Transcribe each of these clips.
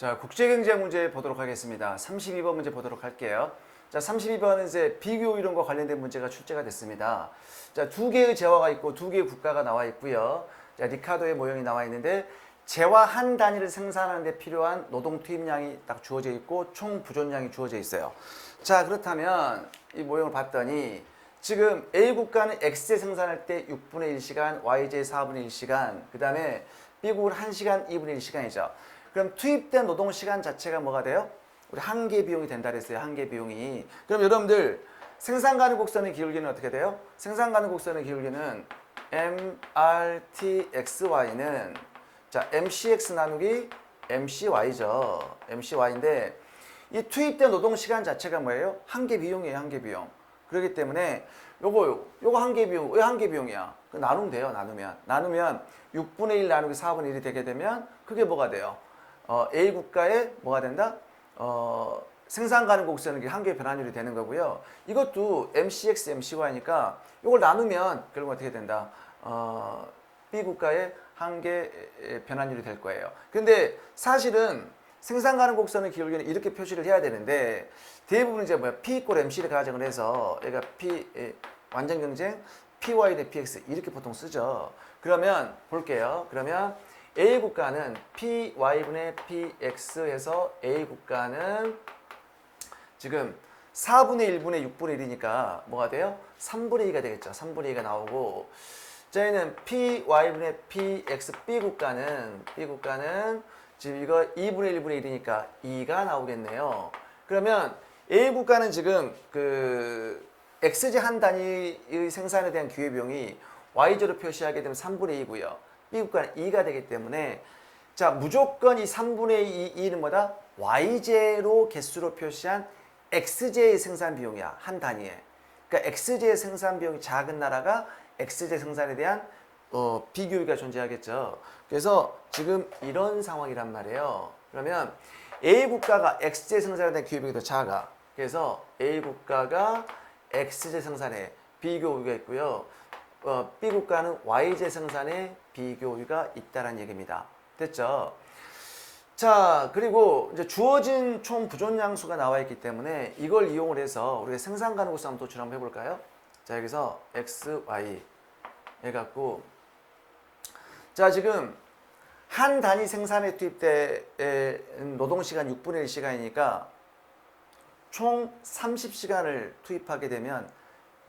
자, 국제경제 문제 보도록 하겠습니다. 32번 문제 보도록 할게요. 자, 32번은 이제 비교 이론과 관련된 문제가 출제가 됐습니다. 자, 두 개의 재화가 있고 두 개의 국가가 나와 있고요. 자, 리카도의 모형이 나와 있는데 재화 한 단위를 생산하는 데 필요한 노동 투입량이 딱 주어져 있고 총 부존량이 주어져 있어요. 자, 그렇다면 이 모형을 봤더니 지금 A 국가는 X제 생산할 때 6분의 1시간, Y제 4분의 1시간, 그 다음에 B국은 1시간, 2분의 1시간이죠. 그럼 투입된 노동 시간 자체가 뭐가 돼요? 우리 한계 비용이 된다 그랬어요. 한계 비용이. 그럼 여러분들 생산 가능 곡선의 기울기는 어떻게 돼요? 생산 가능 곡선의 기울기는 MRTXY는 자, MCX 나누기 MCY죠. MCY인데 이 투입된 노동 시간 자체가 뭐예요? 한계 비용이에요. 한계 비용. 그렇기 때문에 요거 한계 비용, 왜 한계 비용이야? 나누면 돼요. 나누면 6분의 1 나누기 4분의 1이 되게 되면 그게 뭐가 돼요? A 국가에 뭐가 된다? 생산 가능 곡선의 한계 변환율이 되는 거고요. 이것도 MCX, MCY니까 이걸 나누면 결국 어떻게 된다? B 국가의 한계 변환율이 될 거예요. 근데 사실은 생산 가능 곡선의 기울기는 이렇게 표시를 해야 되는데 대부분 이제 뭐야? P = MC를 가정을 해서 얘가 P 완전 경쟁 PY 대 PX 이렇게 보통 쓰죠. 그러면 볼게요. 그러면 A 국가는 PY분의 PX 해서 A 국가는 지금 4분의 1분의 6분의 1이니까 뭐가 돼요? 3분의 2가 되겠죠. 3분의 2가 나오고 저희는 PY분의 PX B국가는 지금 이거 2분의 1분의 1이니까 2가 나오겠네요. 그러면 A 국가는 지금 그 X제 한 단위의 생산에 대한 기회비용이 Y제로 표시하게 되면 3분의 2고요. B국가는 2가 되기 때문에 자 무조건 이 3분의 2는 뭐다? Y제로 개수로 표시한 X제의 생산 비용이야. 한 단위에. 그러니까 X제의 생산 비용이 작은 나라가 X제 생산에 대한 비교율가 존재하겠죠. 그래서 지금 이런 상황이란 말이에요. 그러면 A 국가가 X제 생산에 대한 기회비용이 더 작아. 그래서 A 국가가 X제 생산에 비교율가 있고요. B 국가는 Y제 생산에 비교율가 있다는 얘기입니다. 됐죠? 자, 그리고 이제 주어진 총 부존량수가 나와 있기 때문에 이걸 이용을 해서 우리가 생산 가능 곡선 한번 도출 한번 해볼까요? 자, 여기서 X, Y 해갖고 자, 지금 한 단위 생산에 투입된 노동시간 6분의 1시간이니까 총 30시간을 투입하게 되면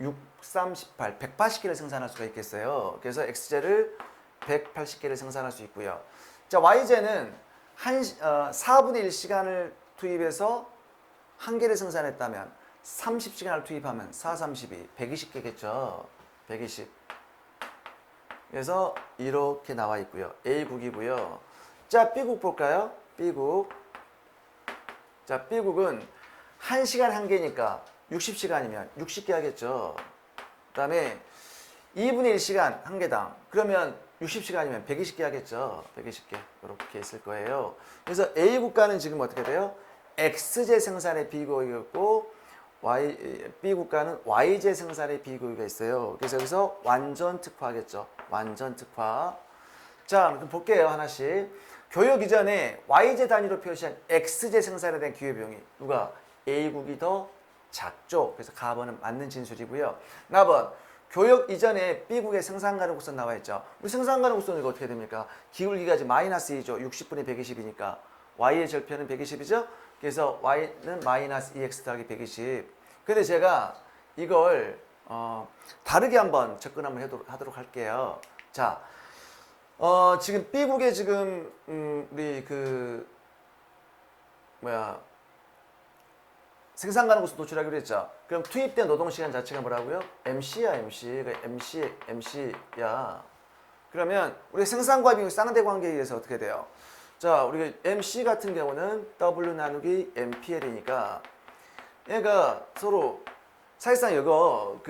6, 38, 180개를 생산할 수가 있겠어요. 그래서 X제를 180개를 생산할 수 있고요. 자, Y제는 4분의 1시간을 투입해서 한 개를 생산했다면 30시간을 투입하면 4, 32, 120개겠죠. 120. 그래서 이렇게 나와 있고요. A국이고요. 자, B국 볼까요? B국. 자, B국은 1시간 한 개니까 60시간이면 60개 하겠죠. 그 다음에 2분의 1시간 한 개당. 그러면 60시간이면 120개 하겠죠. 120개. 이렇게 있을 거예요. 그래서 A 국가는 지금 어떻게 돼요? X제 생산의 비교율이었고 B 국가는 Y제 생산의 비교율이 있어요. 그래서 여기서 완전 특화하겠죠. 완전 특화. 자, 그럼 볼게요. 하나씩. 교역 이전에 Y제 단위로 표시한 X제 생산에 대한 기회비용이 누가? A국이 더 작죠. 그래서 가번은 맞는 진술이고요. 나번 교역 이전에 B국의 생산 가능 곡선 나와 있죠. 우리 생산 가능 곡선은 이거 어떻게 됩니까? 기울기가 지금 마이너스 2죠. 60분의 120이니까 Y의 절편은 120이죠. 그래서 Y는 마이너스 2X 더하기 120. 근데 제가 이걸 다르게 한번 접근 한번 하도록 할게요. 자, 지금 B국에 지금 우리 그 생산 가능 곡선 도출하기로 했죠. 그럼 투입된 노동 시간 자체가 뭐라고요? MC야, MC. MC야. 그러면 우리 생산과 비용 쌍대 관계에 의해서 어떻게 돼요? 자, 우리가 MC 같은 경우는 W 나누기 MPL이니까 얘가 서로 사실상 이거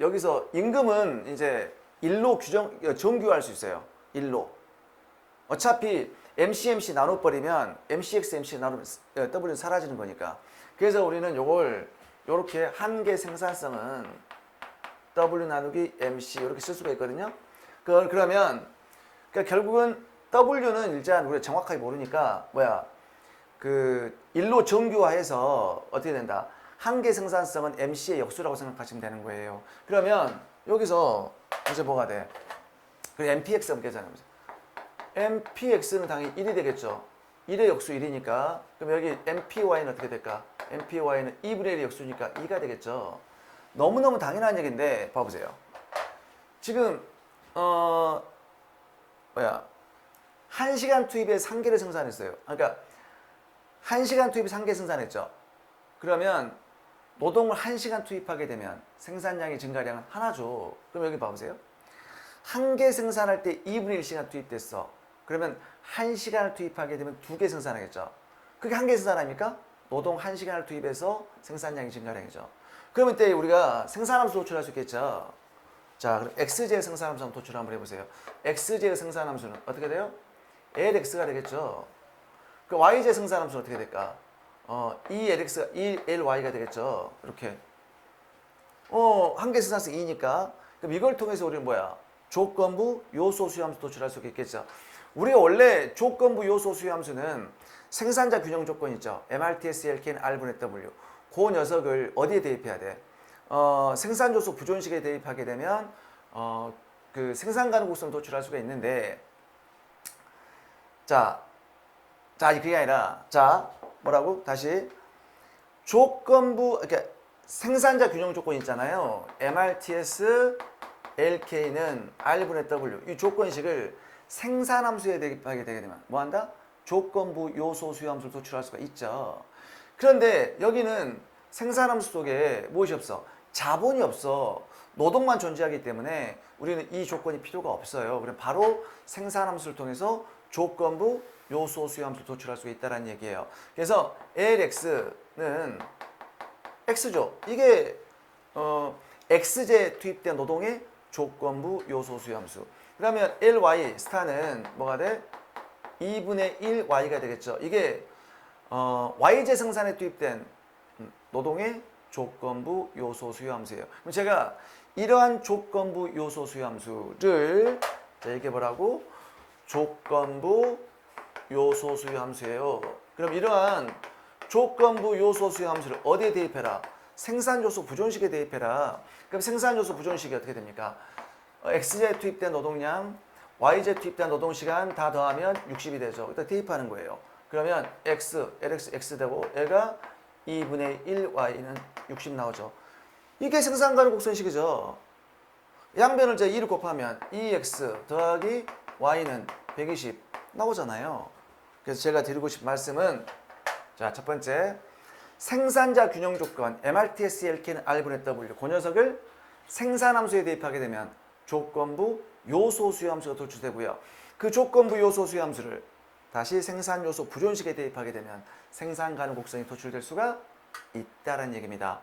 여기서 임금은 이제 일로 정규화할 수 있어요. 일로. 어차피 MC 나눠버리면 MCX, MC 나누면 W는 사라지는 거니까. 그래서 우리는 요걸 요렇게 한계 생산성은 W 나누기 MC 이렇게 쓸 수가 있거든요. 그러면 그러니까 결국은 W는 일단 우리가 정확하게 모르니까 그 일로 정규화해서 어떻게 된다? 한계 생산성은 MC의 역수라고 생각하시면 되는 거예요. 그러면 여기서 이제 뭐가 돼? 그 MPX 한번 계산해 보세요. MPX는 당연히 1이 되겠죠. 1의 역수 1이니까. 그럼 여기 MPY는 어떻게 될까? MPY는 2분의 1의 역수니까 2가 되겠죠. 너무너무 당연한 얘기인데 봐보세요. 지금 1시간 투입에서 1개를 생산했어요. 그러니까 1시간 투입에서 1개 생산했죠. 그러면 노동을 1시간 투입하게 되면 생산량의 증가량은 하나죠. 그럼 여기 봐보세요. 1개 생산할 때 2분의 1시간 투입됐어. 그러면 1시간을 투입하게 되면 2개 생산하겠죠. 그게 1개 생산합니까? 노동 1시간을 투입해서 생산량이 증가량이죠. 그러면 이때 우리가 생산함수 도출할 수 있겠죠. 자, 그럼 XJ의 생산함수 한번 도출 한번 해보세요. XJ의 생산함수는 어떻게 돼요? LX가 되겠죠. 그 YJ 생산함수는 어떻게 될까? ELX가 ELY가 되겠죠. 이렇게. 한 개 생산성 2니까. 그럼 이걸 통해서 우리는 뭐야? 조건부 요소 수요함수 도출할 수 있겠죠. 우리가 원래 조건부 요소 수요함수는 생산자 균형 조건 있죠. MRTS, LK는 R분의 W. 그 녀석을 어디에 대입해야 돼? 생산 요소 부존식에 대입하게 되면 그 생산 가능 곡선을 도출할 수가 있는데 자 그게 아니라 뭐라고? 다시 조건부 그러니까 생산자 균형 조건 있잖아요. MRTS, LK는 R분의 W. 이 조건식을 생산함수에 대입하게 되게 되면 뭐 한다? 조건부 요소 수요함수를 도출할 수가 있죠. 그런데 여기는 생산함수 속에 무엇이 없어? 자본이 없어. 노동만 존재하기 때문에 우리는 이 조건이 필요가 없어요. 그럼 바로 생산함수를 통해서 조건부 요소 수요함수를 도출할 수가 있다는 얘기예요. 그래서 LX는 X죠. 이게 X제 투입된 노동의 조건부 요소 수요함수. 그러면 LY 스타는 뭐가 돼? 2분의 1 Y가 되겠죠. 이게 Y제 생산에 투입된 노동의 조건부 요소 수요함수예요. 그럼 제가 이러한 조건부 요소 수요함수를 이게 뭐라고? 조건부 요소 수요함수예요. 그럼 이러한 조건부 요소 수요함수를 어디에 대입해라? 생산 요소 부존식에 대입해라. 그럼 생산 요소 부존식이 어떻게 됩니까? X제 투입된 노동량, Y제 투입된 노동시간 다 더하면 60이 되죠. 일단 대입하는 거예요. 그러면 X, LX, X 되고 얘가 2분의 1 Y는 60 나오죠. 이게 생산 가능 곡선식이죠. 양변을 이제 2를 곱하면 2X 더하기 Y는 120 나오잖아요. 그래서 제가 드리고 싶은 말씀은 자, 첫 번째 생산자 균형 조건 MRTS, LK는 R분의 W 그 녀석을 생산함수에 대입하게 되면 조건부 요소 수요함수가 도출되고요. 그 조건부 요소 수요함수를 다시 생산 요소 부존식에 대입하게 되면 생산 가능 곡선이 도출될 수가 있다는 얘기입니다.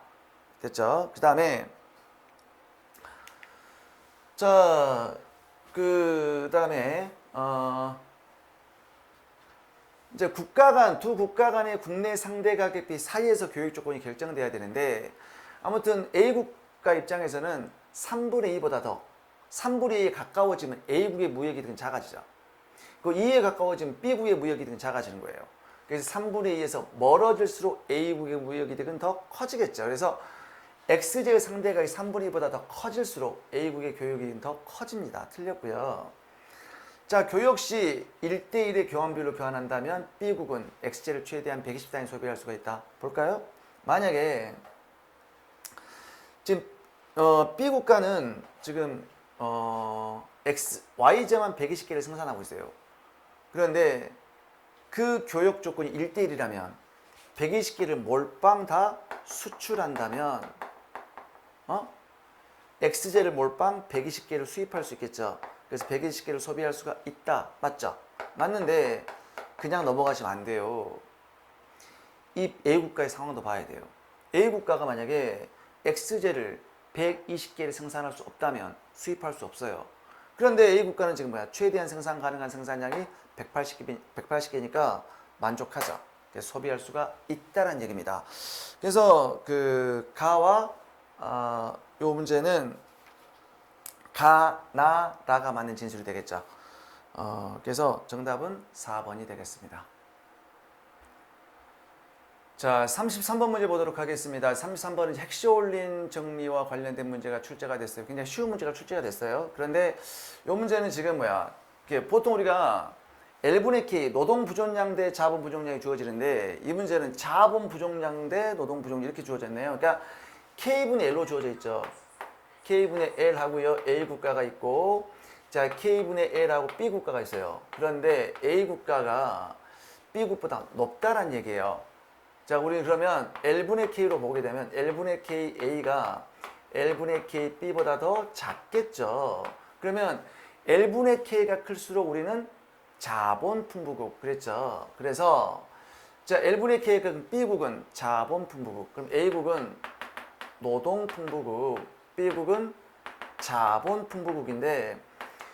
됐죠? 그 다음에 이제 두 국가 간의 국내 상대 가격비 사이에서 교육 조건이 결정돼야 되는데 아무튼 A국가 입장에서는 3분의 2보다 더 3분의 2에 가까워지면 A국의 무역이득은 작아지죠. 그 2에 가까워지면 B국의 무역이득은 작아지는 거예요. 그래서 3분의 2에서 멀어질수록 A국의 무역이득은 더 커지겠죠. 그래서 XJ의 상대가격이 3분의 2보다 더 커질수록 A국의 교역이득은 더 커집니다. 틀렸고요. 자, 교역 시 1대1의 교환비율로 교환한다면 B국은 XJ를 최대한 120단위 소비할 수가 있다. 볼까요? 만약에 지금 B국가는 지금 Y제만 120개를 생산하고 있어요. 그런데 그 교역 조건이 1대1이라면 120개를 몰빵 다 수출한다면 XJ를 몰빵 120개를 수입할 수 있겠죠. 그래서 120개를 소비할 수가 있다. 맞죠? 맞는데 그냥 넘어가시면 안 돼요. 이 A국가의 상황도 봐야 돼요. A국가가 만약에 XJ를 120개를 생산할 수 없다면 수입할 수 없어요. 그런데 A국가는 지금 뭐야? 최대한 생산 가능한 생산량이 180개니까 만족하죠. 그래서 소비할 수가 있다는 얘기입니다. 그래서 그 가와 요 문제는 가, 나, 나가 맞는 진술이 되겠죠. 그래서 정답은 4번이 되겠습니다. 자, 33번 문제 보도록 하겠습니다. 33번은 핵시올린 정리와 관련된 문제가 출제가 됐어요. 굉장히 쉬운 문제가 출제가 됐어요. 그런데 이 문제는 지금 뭐야? 보통 우리가 L분의 K, 노동 부족량 대 자본 부족량이 주어지는데 이 문제는 자본 부족량 대 노동 부족량 이렇게 주어졌네요. 그러니까 K분의 L로 주어져 있죠. K분의 L 하고요. A 국가가 있고 자, K분의 L하고 B 국가가 있어요. 그런데 A 국가가 B 국보다 높다란 얘기예요. 자, 우리 그러면 L분의 K로 보게 되면 L분의 K A가 L분의 K B보다 더 작겠죠. 그러면 L분의 K가 클수록 우리는 자본 풍부국 그랬죠. 그래서 자, L분의 K가 B국은 자본 풍부국. 그럼 A국은 노동 풍부국, B국은 자본 풍부국인데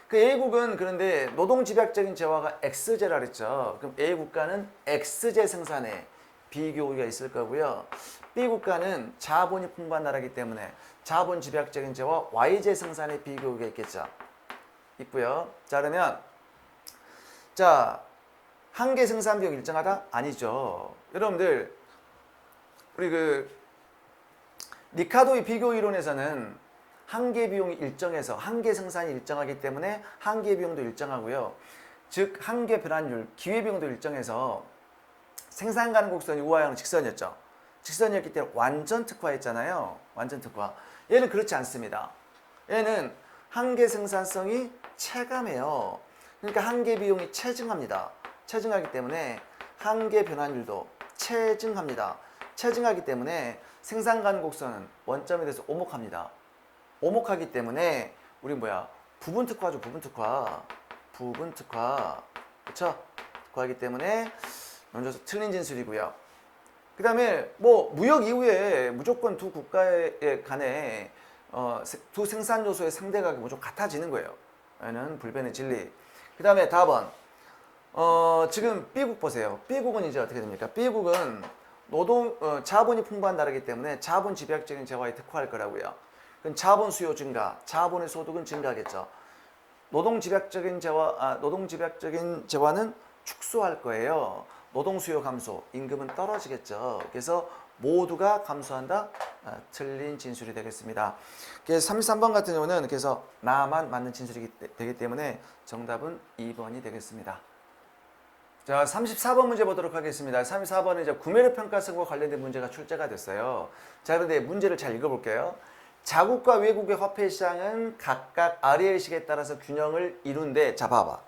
그 A국은 그런데 노동 집약적인 재화가 X제라 그랬죠. 그럼 A 국가는 X제 생산에 비교우가 있을 거고요. B 국가는 자본이 풍부한 나라이기 때문에 자본 집약적인 재화 Y제 생산에 비교우가 있겠죠. 있고요. 자, 그러면 자, 한계 생산 비용 일정하다? 아니죠. 여러분들 우리 리카도의 비교 이론에서는 한계 비용이 일정해서 한계 생산이 일정하기 때문에 한계 비용도 일정하고요. 즉 한계 변환율, 기회 비용도 일정해서 생산 가능 곡선이 우하향은 직선이었죠. 직선이었기 때문에 완전 특화했잖아요. 완전 특화. 얘는 그렇지 않습니다. 얘는 한계 생산성이 체감해요. 그러니까 한계 비용이 체증합니다. 체증하기 때문에 한계 변환율도 체증합니다. 체증하기 때문에 생산 가능 곡선은 원점에 대해서 오목합니다. 오목하기 때문에 우리 뭐야? 부분 특화죠. 부분 특화. 부분 특화. 그렇죠? 특화하기 때문에 먼저 틀린 진술이고요. 그 다음에 뭐 무역 이후에 무조건 두 국가의 간에 두 생산 요소의 상대가격이 무조건 같아지는 거예요. 얘는 불변의 진리. 그 다음에 다번 지금 B국 보세요. B국은 이제 어떻게 됩니까? B국은 자본이 풍부한 나라이기 때문에 자본 집약적인 재화에 특화할 거라고요. 그럼 자본 수요 증가, 자본의 소득은 증가하겠죠. 노동 집약적인 재화는 축소할 거예요. 노동 수요 감소, 임금은 떨어지겠죠. 그래서 모두가 감소한다? 틀린 진술이 되겠습니다. 그래서 33번 같은 경우는 그래서 나만 맞는 진술이 되기 때문에 정답은 2번이 되겠습니다. 자, 34번 문제 보도록 하겠습니다. 34번은 이제 구매력 평가성과 관련된 문제가 출제가 됐어요. 자, 그런데 문제를 잘 읽어볼게요. 자국과 외국의 화폐 시장은 각각 RL식에 따라서 균형을 이룬데, 자, 봐봐.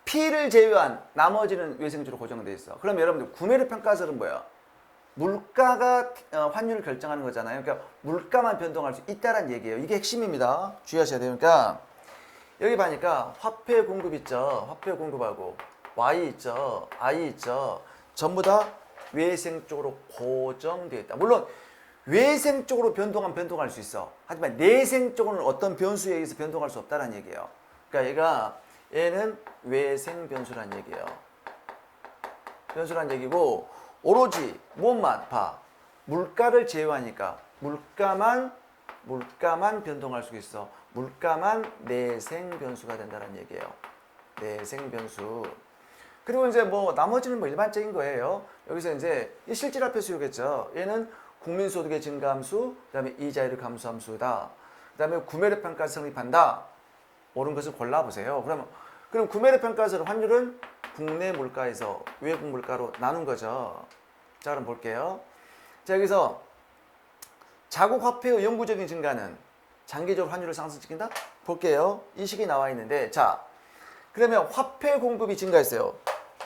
P를 제외한 나머지는 외생주로 고정되어 있어. 그럼 여러분들 구매력 평가설은 뭐야? 물가가 환율을 결정하는 거잖아요. 그러니까 물가만 변동할 수 있다는 얘기예요. 이게 핵심입니다. 주의하셔야 되니까 여기 보니까 화폐 공급 있죠. 화폐 공급하고 Y 있죠. I 있죠. 전부 다 외생 쪽으로 고정되어 있다. 물론 외생 쪽으로 변동할 수 있어. 하지만 내생 쪽으로는 어떤 변수에 의해서 변동할 수 없다는 얘기예요. 그러니까 얘는 외생 변수란 얘기예요. 변수란 얘기고 오로지 무엇만 봐. 물가를 제외하니까 물가만 변동할 수 있어. 물가만 내생 변수가 된다는 얘기예요. 내생 변수. 그리고 이제 뭐 나머지는 뭐 일반적인 거예요. 여기서 이제 이 실질화폐 수요겠죠. 얘는 국민소득의 증가함수, 그다음에 이자율을 감소함수다. 그다음에 구매력 평가를 성립한다. 옳은 것을 골라보세요. 그럼 구매력 평가에서 환율은 국내 물가에서 외국 물가로 나눈 거죠. 자, 그럼 볼게요. 자, 여기서 자국 화폐의 영구적인 증가는 장기적으로 환율을 상승시킨다? 볼게요. 이 식이 나와 있는데, 자, 그러면 화폐 공급이 증가했어요.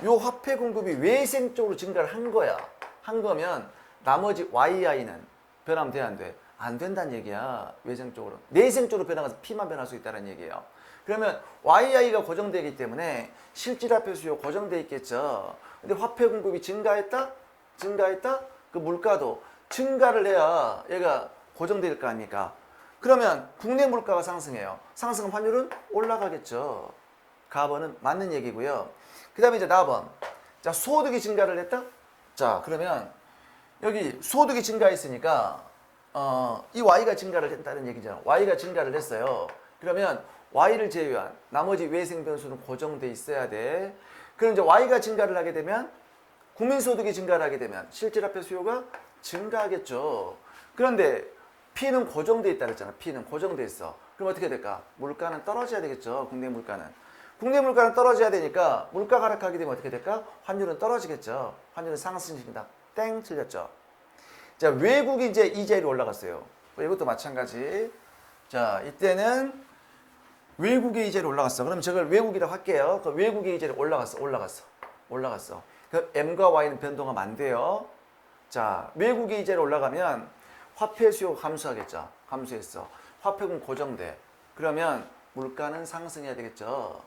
이 화폐 공급이 외생 쪽으로 증가를 한 거야. 한 거면 나머지 YI는 변하면 돼, 안 돼? 안 된다는 얘기야. 외생 쪽으로. 내생 쪽으로 변화가서 P만 변할 수 있다는 얘기예요. 그러면 YI가 고정되기 때문에 실질화폐 수요 고정돼 있겠죠. 근데 화폐 공급이 증가했다? 그 물가도 증가를 해야 얘가 고정될 거 아닙니까? 그러면 국내 물가가 상승해요. 상승한 환율은 올라가겠죠. 가번은 맞는 얘기고요. 그 다음에 이제 나번. 자, 소득이 증가를 했다? 자, 그러면 여기 소득이 증가했으니까 이 Y가 증가를 했다는 얘기잖아. Y가 증가를 했어요. 그러면 Y를 제외한 나머지 외생 변수는 고정돼 있어야 돼. 그럼 이제 Y가 증가를 하게 되면 국민소득이 증가를 하게 되면 실질화폐 수요가 증가하겠죠. 그런데 P는 고정돼 있다 그랬잖아. P는 고정돼 있어. 그럼 어떻게 될까? 물가는 떨어져야 되겠죠. 국내 물가는. 국내 물가는 떨어져야 되니까 물가가 하락하게 되면 어떻게 될까? 환율은 떨어지겠죠. 환율은 상승시킨다. 땡 틀렸죠. 자, 외국이 이제 이자율이 올라갔어요. 이것도 마찬가지. 자, 이때는 외국의 이자율이 올라갔어. 그럼 저걸 외국이라고 할게요. 그 외국의 이자율이 올라갔어. 그 M과 Y는 변동하면 안 돼요. 자, 외국의 이자율이 올라가면 화폐 수요가 감소하겠죠. 감소했어. 화폐금 고정돼. 그러면 물가는 상승해야 되겠죠.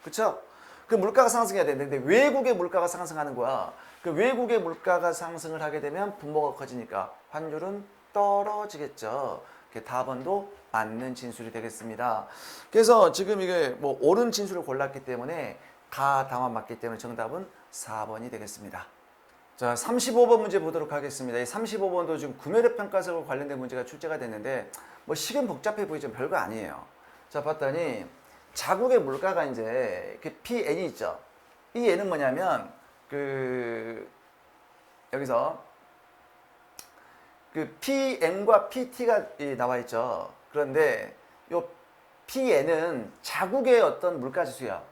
그쵸? 그 물가가 상승해야 되는데 외국의 물가가 상승하는 거야. 그 외국의 물가가 상승을 하게 되면 분모가 커지니까 환율은 떨어지겠죠. 답안도 맞는 진술이 되겠습니다. 그래서 지금 이게 뭐 옳은 진술을 골랐기 때문에 다 답안 맞기 때문에 정답은 4번이 되겠습니다. 자, 35번 문제 보도록 하겠습니다. 이 35번도 지금 구매력 평가서와 관련된 문제가 출제가 됐는데 뭐 식은 복잡해 보이지만 별거 아니에요. 자, 봤더니 자국의 물가가 이제 PN이 있죠. 이 N은 뭐냐면 여기서 PN과 PT가 나와 있죠. 그런데 이 PN은 자국의 어떤 물가지수야.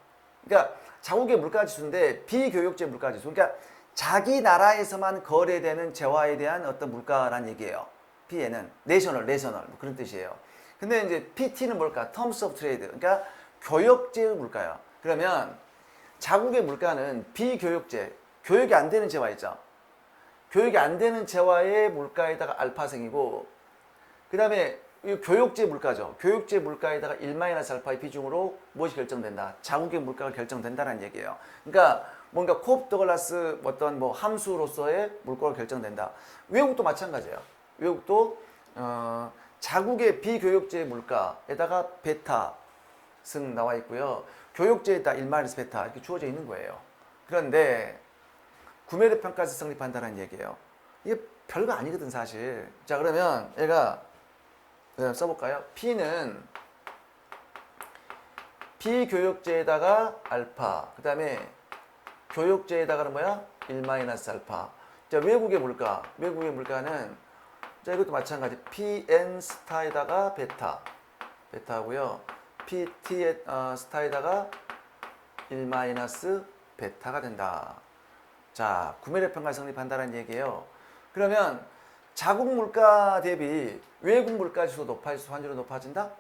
그러니까 자국의 물가지수인데 비교역제 물가지수. 그러니까 자기 나라에서만 거래되는 재화에 대한 어떤 물가란 얘기예요. PN은 내셔널 뭐 그런 뜻이에요. 근데 이제 PT는 뭘까? Terms of Trade. 그러니까 교역제의 물가야. 그러면 자국의 물가는 비교역제, 교역이 안 되는 재화 있죠. 교역이 안 되는 재화의 물가에다가 알파생이고, 그 다음에 교역제 물가죠. 교역제 물가에다가 1-알파의 비중으로 무엇이 결정된다? 자국의 물가가 결정된다는 얘기예요. 그러니까 뭔가 콥 더글라스 어떤 뭐 함수로서의 물가가 결정된다. 외국도 마찬가지예요. 외국도 자국의 비교역제 물가에다가 베타 승 나와 있고요. 교역제에다 1-베타 이렇게 주어져 있는 거예요. 그런데 구매력 평가에서 성립한다는 얘기예요. 이게 별거 아니거든 사실. 자, 그러면 얘가 써볼까요? P는 비교역제에다가 알파, 그 다음에 교역제에다가는 뭐야? 1-알파. 자, 외국의 물가는 자, 이것도 마찬가지. PN 스타에다가 베타고요. PT 스타에다가 1-베타가 된다. 자, 구매력 평가 성립한다는 얘기예요. 그러면 자국 물가 대비 외국 물가 지수 높아질수록 환율은 높아진다?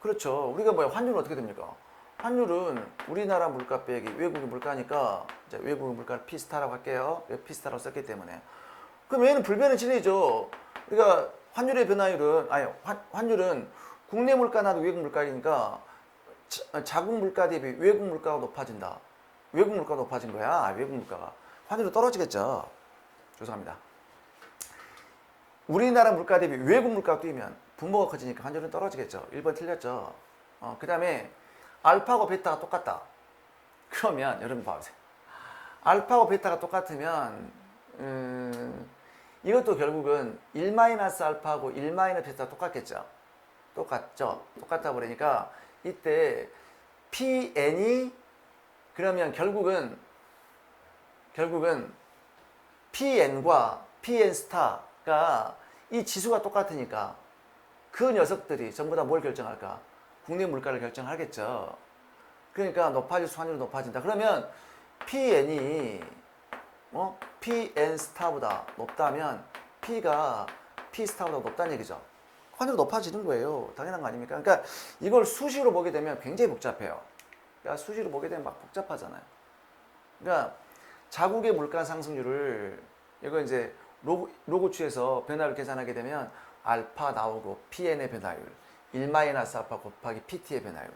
그렇죠. 우리가 뭐야? 환율은 어떻게 됩니까? 환율은 우리나라 물가 빼기 외국의 물가니까 이제 외국의 물가를 P스타라고 할게요. 왜 P스타라고 썼기 때문에. 그럼 얘는 불변의 진리죠. 그러니까 환율의 변화율은 환율은 국내 물가나 외국 물가이니까 자국 물가 대비 외국 물가가 높아진다. 외국 물가가 높아진 거야. 외국 물가가. 환율은 떨어지겠죠. 죄송합니다. 우리나라 물가 대비 외국 물가가 뛰면 분모가 커지니까 환율은 떨어지겠죠. 1번 틀렸죠. 그 다음에 알파하고 베타가 똑같다. 그러면 여러분 봐보세요. 알파하고 베타가 똑같으면 이것도 결국은 1-알파하고 1-베타가 똑같겠죠. 똑같죠. 똑같다 그러니까 이때 PN이 그러면 결국은 PN과 PN 스타가 이 지수가 똑같으니까 그 녀석들이 전부 다 뭘 결정할까? 국내 물가를 결정하겠죠. 그러니까 높아질수록 환율이 높아진다. 그러면 PN이 PN 스타보다 높다면 P가 P 스타보다 높다는 얘기죠. 환율이 높아지는 거예요. 당연한 거 아닙니까? 그러니까 이걸 수식으로 보게 되면 굉장히 복잡해요. 그러니까 수식으로 보게 되면 막 복잡하잖아요. 그러니까 자국의 물가 상승률을 이거 이제 로그추에서 변화를 계산하게 되면 알파 나오고 PN의 변화율 1-알파 곱하기 PT의 변화율.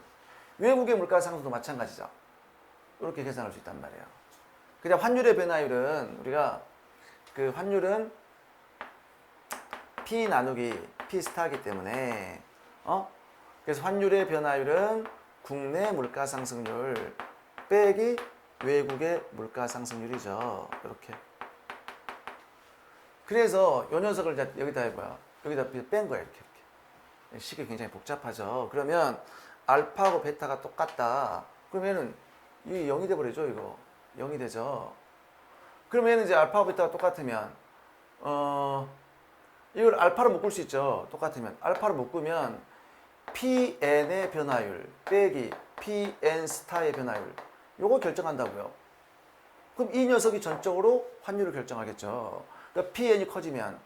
외국의 물가 상승도 마찬가지죠. 이렇게 계산할 수 있단 말이에요. 그냥 환율의 변화율은 우리가 환율은 P 나누기 P 스타이기 때문에 그래서 환율의 변화율은 국내 물가 상승률 빼기 외국의 물가 상승률이죠. 이렇게. 그래서 이 녀석을 여기다 해봐요. 여기다 뺀 거예요. 이렇게. 식이 굉장히 복잡하죠. 그러면 알파하고 베타가 똑같다. 그러면은 이 0이 돼버리죠. 이거 0이 되죠. 그러면 얘는 이제 알파하고 베타가 똑같으면 이걸 알파로 묶을 수 있죠. 똑같으면 알파로 묶으면 PN의 변화율 빼기 PN 스타의 변화율 요거 결정한다고요. 그럼 이 녀석이 전적으로 환율을 결정하겠죠. 그러니까 PN이 커지면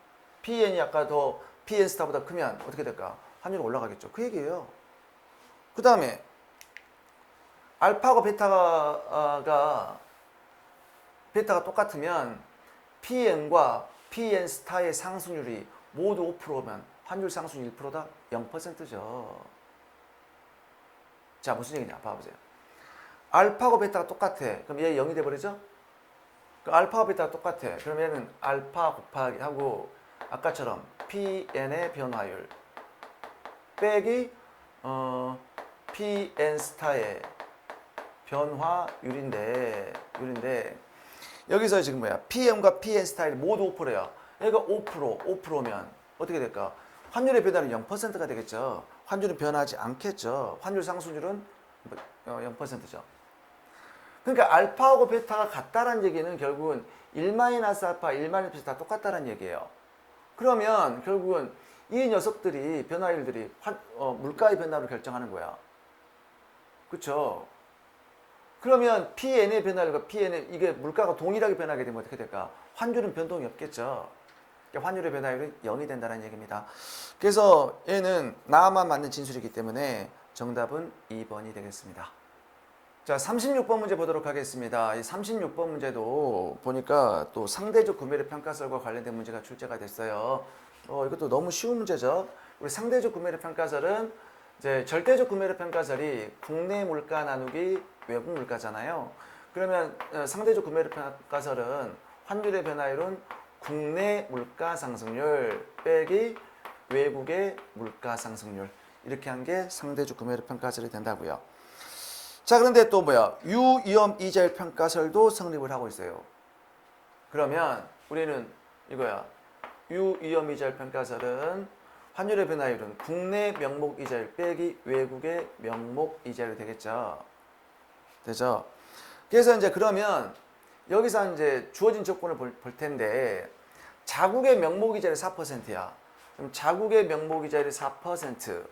PN이 아까 더 PN 스타보다 크면 어떻게 될까? 환율이 올라가겠죠. 그 얘기예요. 그 다음에 알파하고 베타가 똑같으면 PN과 PN 스타의 상승률이 모두 5%면 환율 상승률 1%다? 0%죠. 자, 무슨 얘기냐? 봐보세요. 알파하고 베타가 똑같아. 그럼 얘 0이 돼버리죠? 그 알파하고 베타가 똑같아. 그럼 얘는 알파 곱하기 하고 아까처럼 PN의 변화율 빼기 PN 스타의 변화율인데 여기서 지금 뭐야? PM과 PN 스타일이 모두 5%야. 얘가 5%면 어떻게 될까? 환율의 변화는 0%가 되겠죠. 환율은 변하지 않겠죠. 환율 상승률은 0%죠. 그러니까 알파하고 베타가 같다는 얘기는 결국은 1-알파, 1-베타 다 똑같다는 얘기예요. 그러면 결국은 이 녀석들이 변화율들이 물가의 변화를 결정하는 거야. 그렇죠? 그러면 PN의 변화율과 PN의 이게 물가가 동일하게 변하게 되면 어떻게 될까? 환율은 변동이 없겠죠. 그러니까 환율의 변화율은 0이 된다는 얘기입니다. 그래서 얘는 나만 맞는 진술이기 때문에 정답은 2번이 되겠습니다. 자, 36번 문제 보도록 하겠습니다. 이 36번 문제도 보니까 또 상대적 구매력 평가설과 관련된 문제가 출제가 됐어요. 이것도 너무 쉬운 문제죠. 우리 상대적 구매력 평가설은 이제 절대적 구매력 평가설이 국내 물가 나누기 외국 물가잖아요. 그러면 상대적 구매력 평가설은 환율의 변화율은 국내 물가 상승률 빼기 외국의 물가 상승률 이렇게 한 게 상대적 구매력 평가설이 된다고요. 자, 그런데 또 뭐야? 유위험 이자율 평가설도 성립을 하고 있어요. 그러면 우리는 이거야. 유위험 이자율 평가설은 환율의 변화율은 국내 명목 이자율 빼기 외국의 명목 이자율이 되겠죠. 되죠? 그래서 이제 그러면 여기서 이제 주어진 조건을 볼 텐데 자국의 명목 이자율이 4%야. 그럼 자국의 명목 이자율이 4%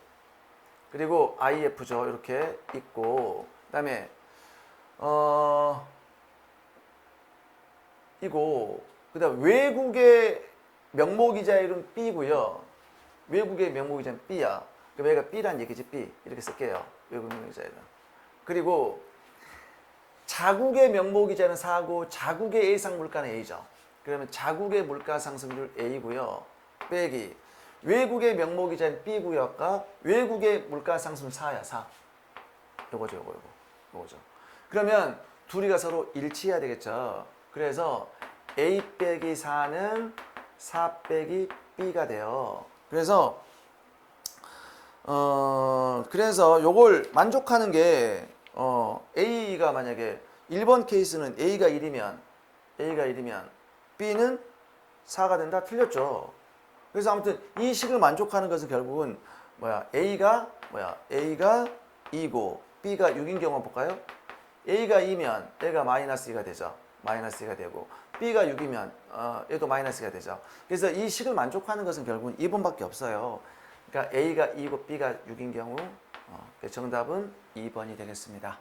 그리고 IF죠. 이렇게 있고 그다음에 이거 그다음 외국의 명목 이자율은 B고요. 외국의 명목 이자율은 B야. 그럼 얘가 B란 얘기지. B 이렇게 쓸게요. 외국 명목 이자율은. 그리고 자국의 명목 이자는 4고 자국의 예상 물가는 A죠. 그러면 자국의 물가 상승률 A고요. 빼기 외국의 명목 이자는 B고요. 아까 외국의 물가 상승률 4야. 4. 요거죠. 요거죠. 그러면 둘이가 서로 일치해야 되겠죠. 그래서 A 빼기 4는 4 빼기 B가 돼요. 그래서 요걸 만족하는 게 A가 만약에 1번 케이스는 A가 1이면 B는 4가 된다? 틀렸죠. 그래서 아무튼 이 식을 만족하는 것은 결국은 A가 2고 B가 6인 경우 볼까요? A가 2면 얘가 마이너스 2가 되죠. 마이너스 2가 되고 B가 6이면 얘도 마이너스가 되죠. 그래서 이 식을 만족하는 것은 결국은 2번밖에 없어요. 그러니까 A가 2고 B가 6인 경우 정답은 2번이 되겠습니다.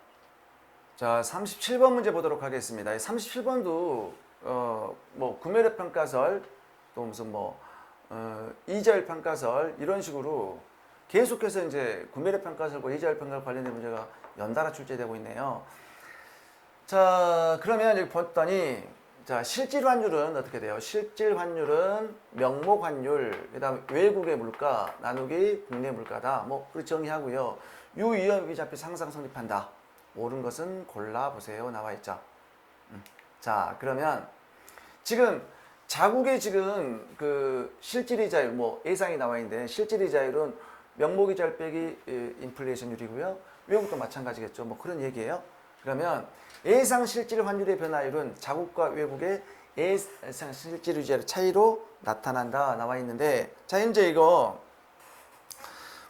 자, 37번 문제 보도록 하겠습니다. 37번도 뭐 구매력 평가설 또 무슨 이자율 평가설 이런 식으로 계속해서 이제 구매력 평가설과 이자율 평가설 관련된 문제가 연달아 출제되고 있네요. 자, 그러면 여기 봤더니 자, 실질 환율은 어떻게 돼요? 실질 환율은 명목 환율, 그다음 외국의 물가 나누기 국내 물가다. 그렇게 정의하고요. 유위험이 잡혀 상상 성립한다. 옳은 것은 골라보세요. 나와 있죠. 자, 그러면 지금 자국의 지금 그 실질 이자율 예상이 나와 있는데 실질 이자율은 명목 이자율 빼기 인플레이션율이고요. 외국도 마찬가지겠죠. 그런 얘기예요. 그러면 예상 실질 환율의 변화율은 자국과 외국의 예상 실질 이자율 차이로 나타난다 나와 있는데 자, 현재 이거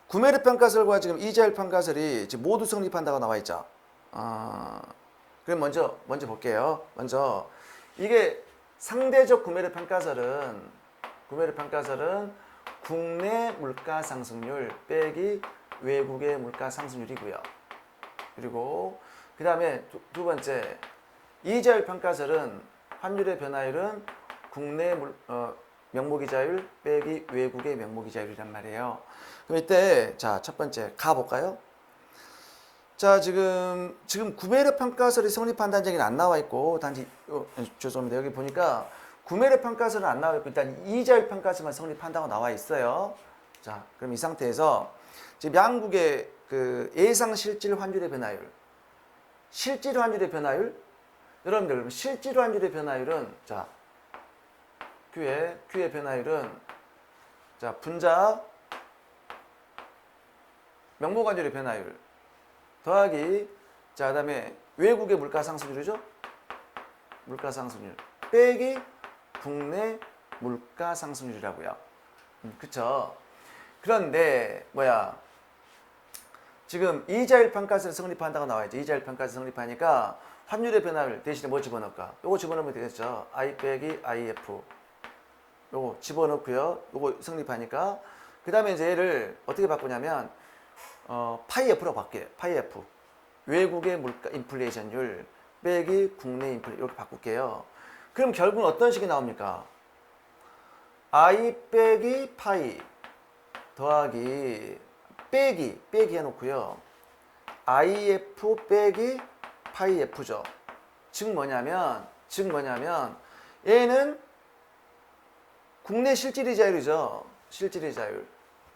구매력 평가설과 지금 이자율 평가설이 지금 모두 성립한다고 나와 있죠. 그럼 먼저 볼게요. 먼저 이게 상대적 구매력 평가설은 국내 물가 상승률 빼기 외국의 물가 상승률이고요. 그리고 그 다음에 두 번째 이자율 평가설은 환율의 변화율은 국내 명목이자율 빼기 외국의 명목이자율이란 말이에요. 그럼 이때 자, 첫 번째 가볼까요? 자, 지금 구매력 평가설이 성립한다는 얘기는 안 나와 있고 단지 죄송합니다. 여기 보니까 구매력 평가설은 안 나와 있고 일단 이자율 평가설만 성립한다고 나와 있어요. 자, 그럼 이 상태에서 지금 양국의 그 예상 실질 환율의 변화율, 실질 환율의 변화율, 여러분들 그럼 실질 환율의 변화율은 자, Q의 변화율은 자, 분자 명목 환율의 변화율 더하기 자, 그다음에 외국의 물가 상승률이죠. 물가 상승률 빼기 국내 물가 상승률이라고요. 그쵸? 그런데 지금 이자율 평가설 성립한다고 나와있죠. 이자율 평가설 성립하니까 환율의 변화율 대신에 뭐 집어넣을까? 요거 집어넣으면 되겠죠. I 빼기 IF 요거 집어넣고요. 요거 성립하니까 그 다음에 이제 얘를 어떻게 바꾸냐면 파이 F로 바뀌어요. 파이 F 외국의 물가 인플레이션율 빼기 국내 인플레이션 이렇게 바꿀게요. 그럼 결국은 어떤 식이 나옵니까? I 빼기 파이 더하기 빼기 해놓고요. IF 빼기 파이 F죠. 즉 뭐냐면 얘는 국내 실질이자율이죠. 실질이자율.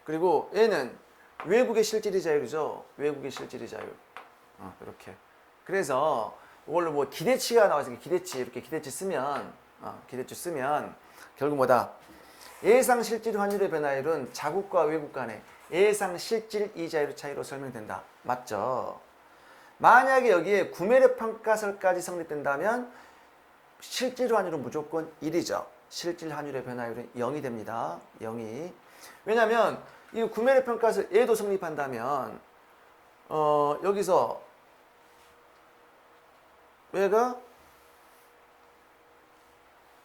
그리고 얘는 외국의 실질이자율이죠. 외국의 실질이자율. 이렇게. 그래서 이걸로 뭐 기대치가 나와서 기대치 이렇게 기대치 쓰면 결국 뭐다? 예상 실질 환율의 변화율은 자국과 외국 간의 예상 실질 이자율 차이로 설명된다. 맞죠? 만약에 여기에 구매력 평가설까지 성립된다면 실질 환율은 무조건 1이죠. 실질 환율의 변화율은 0이 됩니다. 0이. 왜냐하면 이 구매력 평가설 얘도 성립한다면 여기서 얘가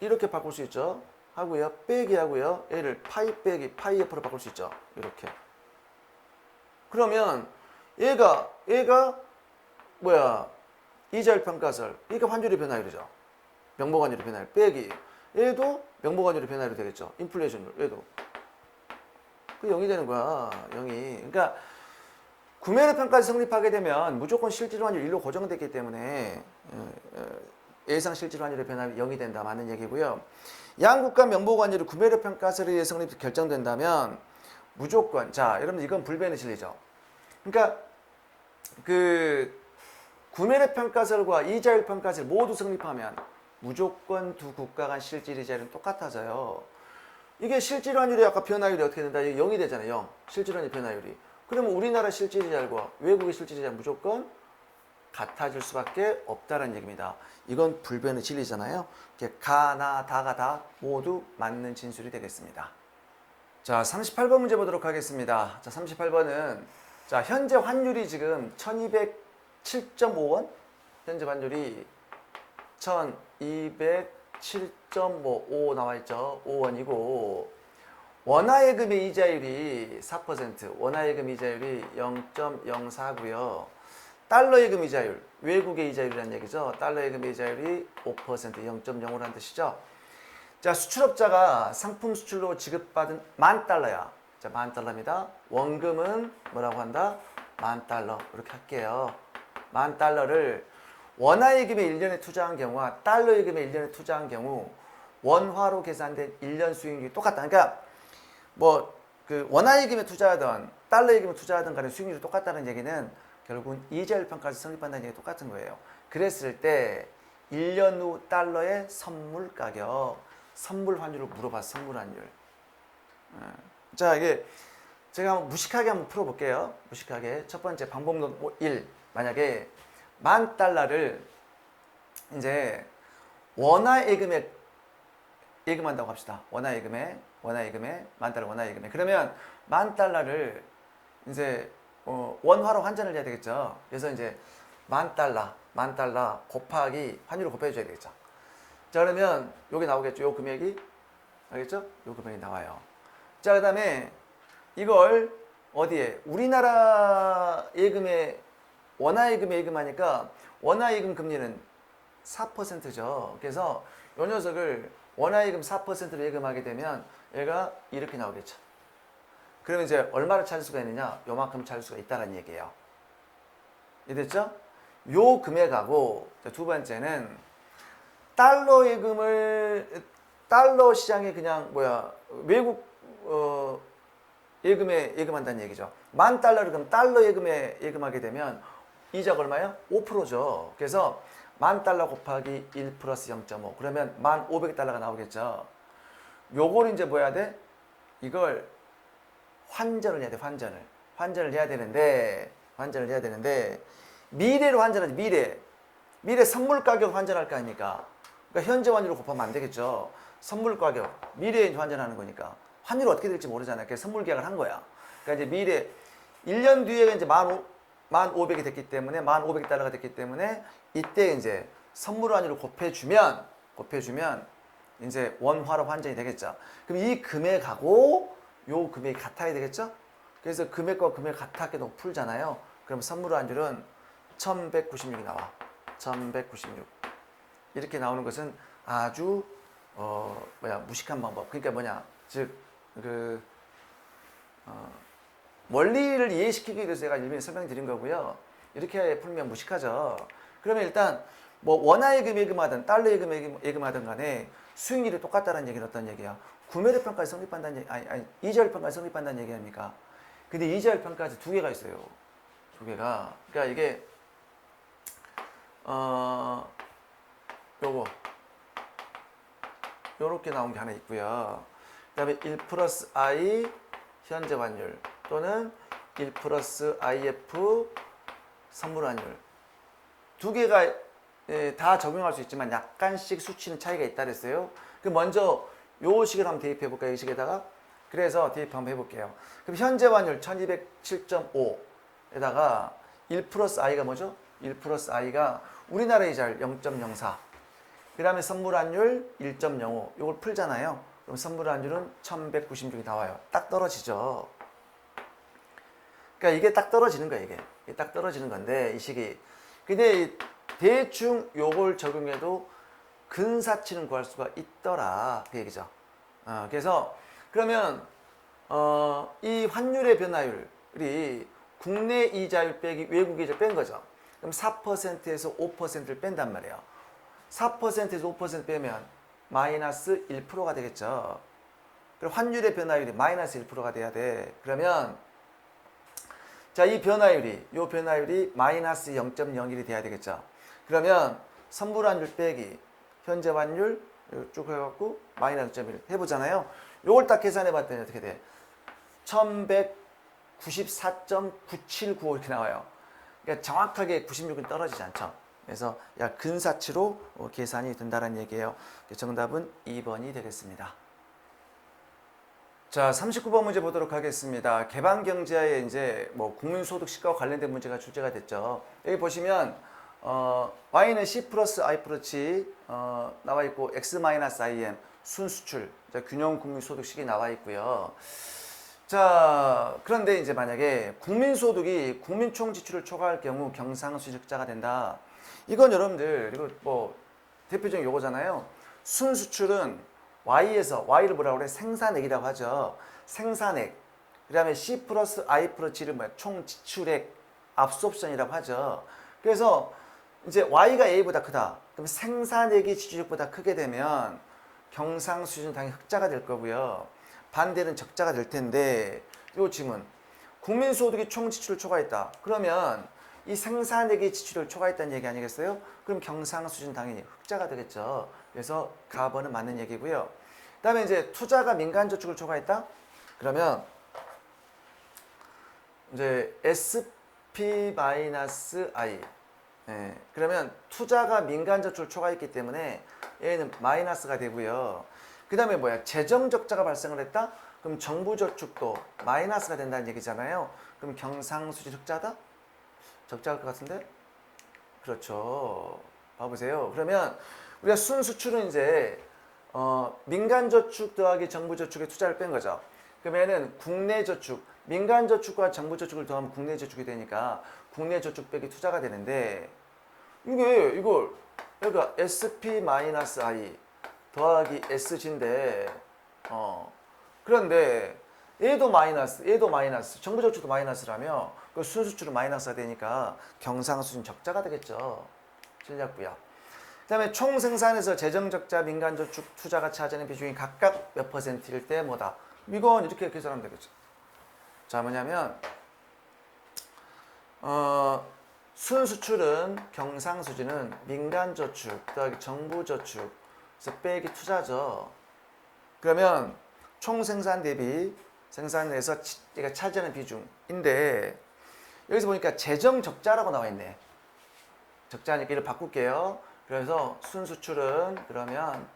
이렇게 바꿀 수 있죠. 하고요. 빼기 하고요. 얘를 파이 빼기 파이 F로 바꿀 수 있죠. 이렇게. 그러면 얘가 이자율 평가설. 이게 환율의 변화율이죠. 명목 환율의 변화율 빼기. 얘도 명목 환율의 변화율이 되겠죠. 인플레이션율. 얘도. 그 0이 되는 거야. 0이. 그러니까 구매력 평가를 성립하게 되면 무조건 실질 환율 1로 고정됐기 때문에 예상 실질 환율의 변화율이 0이 된다. 맞는 얘기고요. 양국 간 명목 환율이 구매력 평가설에 의해 성립 결정된다면 무조건 자, 여러분 이건 불변의 진리죠. 그러니까 그 구매력 평가설과 이자율 평가설 모두 성립하면 무조건 두 국가 간 실질 이자율은 똑같아져요. 이게 실질 환율이 아까 변화율이 어떻게 된다? 이게 0이 되잖아요. 0. 실질 환율 변화율이. 그러면 우리나라 실질 이자율과 외국의 실질 이자율 무조건 같아질 수밖에 없다는 얘기입니다. 이건 불변의 진리잖아요. 가나 다가 다 모두 맞는 진술이 되겠습니다. 자, 38번 문제 보도록 하겠습니다. 자, 38번은 자, 현재 환율이 지금 1207.5원? 현재 환율이 1207.5 나와 있죠. 5원이고 원화예금의 이자율이 4%, 원화예금 이자율이 0.04고요. 달러예금 이자율, 외국의 이자율이라는 얘기죠. 달러예금 이자율이 5%, 0.05라는 뜻이죠. 자, 수출업자가 상품 수출로 지급받은 $10,000야. 자, $10,000입니다. 원금은 뭐라고 한다? $10,000. 이렇게 할게요. $10,000를 원화예금에 1년에 투자한 경우와 달러예금에 1년에 투자한 경우 원화로 계산된 1년 수익률이 똑같다. 그러니까 그 원화예금에 투자하던 달러예금에 투자하던 간의 수익률이 똑같다는 얘기는 결국은 이자율 평가를 성립한다는 얘기가 똑같은 거예요. 그랬을 때 1년 후 달러의 선물 가격, 선물 환율을 물어봤어. 선물 환율. 자, 이게 제가 무식하게 한번 풀어볼게요. 무식하게. 첫 번째 방법론 1. 만약에 $10,000를 이제 원화예금에 예금한다고 합시다. 원화예금에 $10,000 원화예금에. 그러면 $10,000를 이제 원화로 환전을 해야 되겠죠. 그래서 이제 $10,000 곱하기 환율을 곱해줘야 되겠죠. 자, 그러면 여기 나오겠죠. 요 금액이. 알겠죠? 요 금액이 나와요. 자, 그 다음에 이걸 어디에? 우리나라 예금에 원화예금 예금하니까 원화예금 금리는 4%죠. 그래서 이 녀석을 원화예금 4%로 예금하게 되면 얘가 이렇게 나오겠죠. 그러면 이제 얼마를 찾을 수가 있느냐? 요만큼 찾을 수가 있다는 얘기예요. 이해됐죠? 요 금액하고 두 번째는 달러 예금을 달러 시장에 그냥 외국 예금에 예금한다는 얘기죠. 10,000달러를 그럼 달러 예금에 예금하게 되면 이자가 얼마예요? 5%죠. 그래서 10,000달러 곱하기 1 플러스 0.5 그러면 1,500달러가 나오겠죠. 요걸 이제 뭐 해야 돼? 이걸 환전을 해야 돼. 환전을 해야 되는데 미래로 환전하지. 미래 선물 가격 환전할 거 아닙니까? 그러니까 현재 환율로 곱하면 안 되겠죠. 선물 가격 미래에 환전하는 거니까 환율이 어떻게 될지 모르잖아요. 그래서 선물 계약을 한 거야. 그러니까 이제 미래 1년 뒤에 이제 1,500이 됐기 때문에 1,500달러가 됐기 때문에 이때 이제 선물 환율을 곱해주면 이제 원화로 환전이 되겠죠. 그럼 이 금액하고 요 금액이 같아야 되겠죠? 그래서 금액과 금액 같게 놓고 풀잖아요. 그럼 선물 환율은 1196이 나와. 1196. 이렇게 나오는 것은 아주 무식한 방법. 그러니까 원리를 이해시키기 위해서 제가 일일이 설명드린 거고요. 이렇게 풀면 무식하죠. 그러면 일단 뭐 원화예금 예금하든 달러 예금하든 간에 수익률이 똑같다는 얘기는 어떤 얘기야? 구매력 평가에 성립한다는 얘기, 이자율 평가에 성립한다는 얘기 아닙니까? 근데 이자율 평가에서 두 개가 있어요. 두 개가. 그러니까 이게 요렇게 나온 게 하나 있고요. 그 다음에 1 플러스 I 현재 환율 또는 1 플러스 IF 선물 환율 두 개가 다 적용할 수 있지만 약간씩 수치는 차이가 있다 그랬어요. 그럼 먼저 요 식을 한번 대입해 볼까요? 이 식에다가. 그래서 대입 한번 해볼게요. 그럼 현재 환율 1207.5에다가 1 플러스 I가 뭐죠? 1 플러스 I가 우리나라 이자율 0.04. 그 다음에 선물 환율 1.05. 이걸 풀잖아요. 그럼 선물 환율은 1196이 나와요. 딱 떨어지죠. 그러니까 이게 딱 떨어지는 거예요. 이게 딱 떨어지는 건데 이 식이. 근데 대충 요걸 적용해도 근사치는 구할 수가 있더라. 그 얘기죠. 그래서 그러면 이 환율의 변화율이 국내 이자율 빼기 외국 이자 뺀 거죠. 그럼 4%에서 5%를 뺀단 말이에요. 4%에서 5% 빼면 마이너스 1%가 되겠죠. 그럼 환율의 변화율이 마이너스 1%가 돼야 돼. 그러면 자, 이 변화율이 마이너스 0.01이 돼야 되겠죠. 그러면 선물 환율 빼기 현재 환율 쭉 해갖고 마이너스 0.1 해보잖아요. 요걸 딱 계산해 봤더니 어떻게 돼? 1194.9795 이렇게 나와요. 그러니까 정확하게 96은 떨어지지 않죠. 그래서 약 근사치로 계산이 된다는 얘기예요. 정답은 2번이 되겠습니다. 자, 39번 문제 보도록 하겠습니다. 개방경제하에 이제 뭐 국민소득시가와 관련된 문제가 출제가 됐죠. 여기 보시면 y는 c 플러스 i 플러스 나와 있고 x 마이너스 im 순수출 균형 국민소득식이 나와 있고요. 자, 그런데 이제 만약에 국민소득이 국민총 지출을 초과할 경우 경상수직자가 된다. 이건 여러분들 이거 뭐 대표적인 요거잖아요. 순수출은 Y를 뭐라고 그래? 생산액이라고 하죠. 생산액. 그 다음에 C 플러스 I 플러스 G를 뭐야? 총 지출액 압소옵션이라고 하죠. 그래서 이제 Y가 A보다 크다. 그럼 생산액이 지출액보다 크게 되면 경상수지는 당연히 흑자가 될 거고요. 반대는 적자가 될 텐데 요 질문. 국민소득이 총 지출을 초과했다. 그러면 이 생산액이 지출을 초과했다는 얘기 아니겠어요? 그럼 경상수지는 당연히 흑자가 되겠죠. 그래서 가번은 맞는 얘기고요. 그 다음에 이제 투자가 민간저축을 초과했다? 그러면 이제 SP-I. 그러면 투자가 민간저축을 초과했기 때문에 얘는 마이너스가 되고요. 그 다음에 뭐야? 재정적자가 발생을 했다? 그럼 정부저축도 마이너스가 된다는 얘기잖아요. 그럼 경상수지 흑자다? 적자일 것 같은데? 그렇죠. 봐보세요. 그러면 우리가 순수출은 이제 민간저축 더하기 정부저축에 투자를 뺀 거죠. 그러면은 국내저축, 민간저축과 정부저축을 더하면 국내저축이 되니까 국내저축 빼기 투자가 되는데 이걸 그러니까 SP-I 더하기 SG인데 그런데 얘도 마이너스, 정부저축도 마이너스라며 그 순수출은 마이너스가 되니까 경상수준 적자가 되겠죠. 전략부야. 그 다음에 총생산에서 재정적자, 민간저축, 투자가 차지하는 비중이 각각 몇 %일 때 뭐다. 이건 이렇게 계산하면 되겠죠. 자, 뭐냐면 순수출은 경상수지는 민간저축 더하기 정부저축 그래서 빼기 투자죠. 그러면 총생산 대비 생산에서 얘가 차지하는 비중인데 여기서 보니까 재정적자라고 나와 있네. 적자니까 이를 바꿀게요. 그래서 순수출은 그러면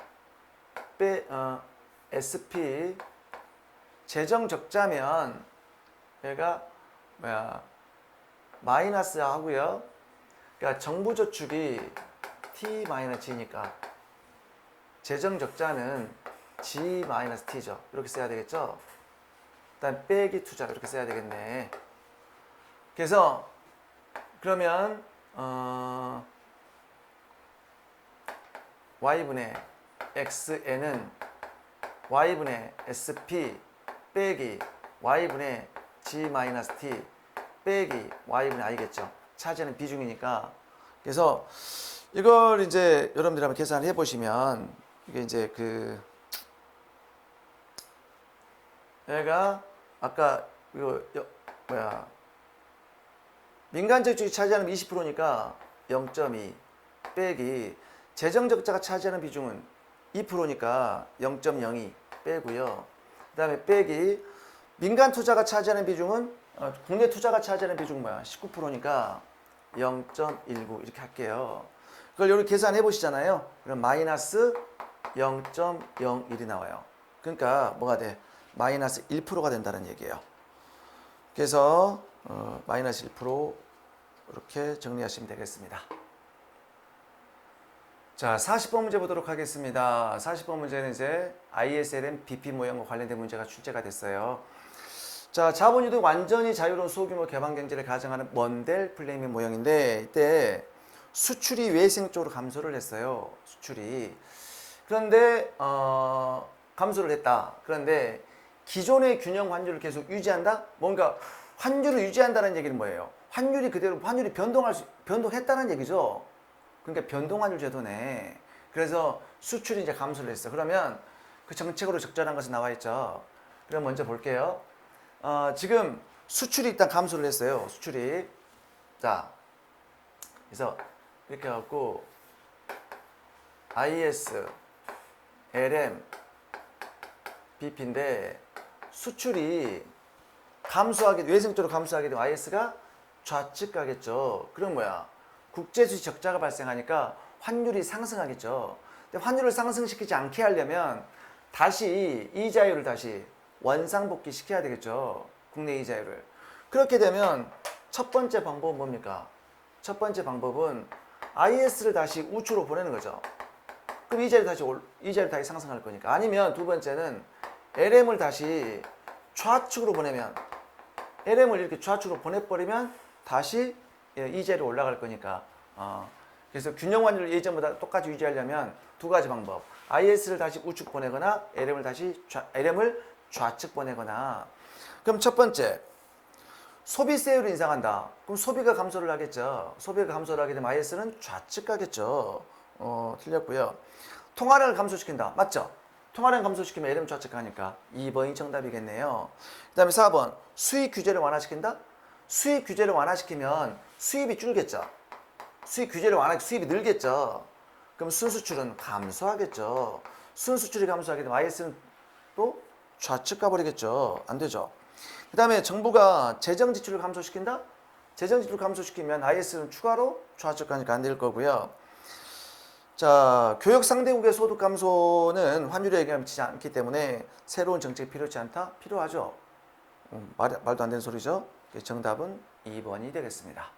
SP 재정적자면 얘가 마이너스 하고요. 그러니까 정부저축이 T-G니까 재정적자는 G-T죠. 이렇게 써야 되겠죠. 일단 빼기 투자 이렇게 써야 되겠네. 그래서 그러면 Y분의 XN은 Y분의 SP 빼기 Y분의 G-T 빼기 Y분의 I겠죠. 차지하는 비중이니까. 그래서 이걸 이제 여러분들이 한번 계산을 해보시면 이게 이제 얘가 아까 이거 민간저축이 차지하는 20%니까 0.2 빼기 재정적자가 차지하는 비중은 2%니까 0.02 빼고요. 그 다음에 빼기 민간 투자가 차지하는 비중은 국내 투자가 차지하는 비중은 19%니까 0.19 이렇게 할게요. 그걸 여기 계산해 보시잖아요. 그럼 마이너스 0.01이 나와요. 그러니까 뭐가 돼? 마이너스 1%가 된다는 얘기예요. 그래서 마이너스 1% 이렇게 정리하시면 되겠습니다. 자, 40번 문제 보도록 하겠습니다. 40번 문제는 이제 ISLM BP 모형과 관련된 문제가 출제가 됐어요. 자, 자본유도 완전히 자유로운 소규모 개방 경제를 가정하는 먼델 플레이밍 모형인데 이때 수출이 외생적으로 감소를 했어요. 수출이. 그런데 감소를 했다. 그런데 기존의 균형 환율을 계속 유지한다? 뭔가 환율을 유지한다는 얘기는 뭐예요? 환율이 그대로 환율이 변동했다는 얘기죠. 그러니까 변동환율 제도네. 그래서 수출이 이제 감소를 했어. 그러면 그 정책으로 적절한 것은 나와 있죠. 그럼 먼저 볼게요. 지금 수출이 일단 감소를 했어요. 수출이. 자, 그래서 이렇게 해갖고 IS, LM, BP인데 수출이 외생적으로 감소하게 되면 IS가 좌측 가겠죠. 그럼 뭐야? 국제수지 적자가 발생하니까 환율이 상승하겠죠. 근데 환율을 상승시키지 않게 하려면 다시 이자율을 다시 원상복귀 시켜야 되겠죠. 국내 이자율을. 그렇게 되면 첫 번째 방법은 뭡니까? 첫 번째 방법은 IS를 다시 우측으로 보내는 거죠. 그럼 이자율이 다시 상승할 거니까. 아니면 두 번째는 LM을 다시 좌측으로 보내면 LM을 이렇게 좌측으로 보내버리면 다시 이자율이 올라갈 거니까. 그래서 균형 환율을 예전보다 똑같이 유지하려면 두 가지 방법. IS를 다시 우측 보내거나 LM을 좌측 보내거나. 그럼 첫 번째, 소비세율을 인상한다. 그럼 소비가 감소를 하겠죠. 소비가 감소를 하게 되면 IS는 좌측 가겠죠. 틀렸고요. 통화량을 감소시킨다. 맞죠? 통화량 감소시키면 LM 좌측 가니까 2번이 정답이겠네요. 그 다음에 4번, 수익 규제를 완화시킨다. 수익 규제를 완화시키면 수입이 줄겠죠. 수익 규제를 수입이 늘겠죠. 그럼 순수출은 감소하겠죠. 순수출이 감소하게 되면 IS는 또 좌측 가버리겠죠. 안 되죠. 그 다음에 정부가 재정 지출을 감소시킨다? 재정 지출을 감소시키면 IS는 추가로 좌측 가니까 안 될 거고요. 자, 교역 상대국의 소득 감소는 환율에 영향을 미치지 않기 때문에 새로운 정책이 필요치 않다? 필요하죠. 말도 안 되는 소리죠. 정답은 2번이 되겠습니다.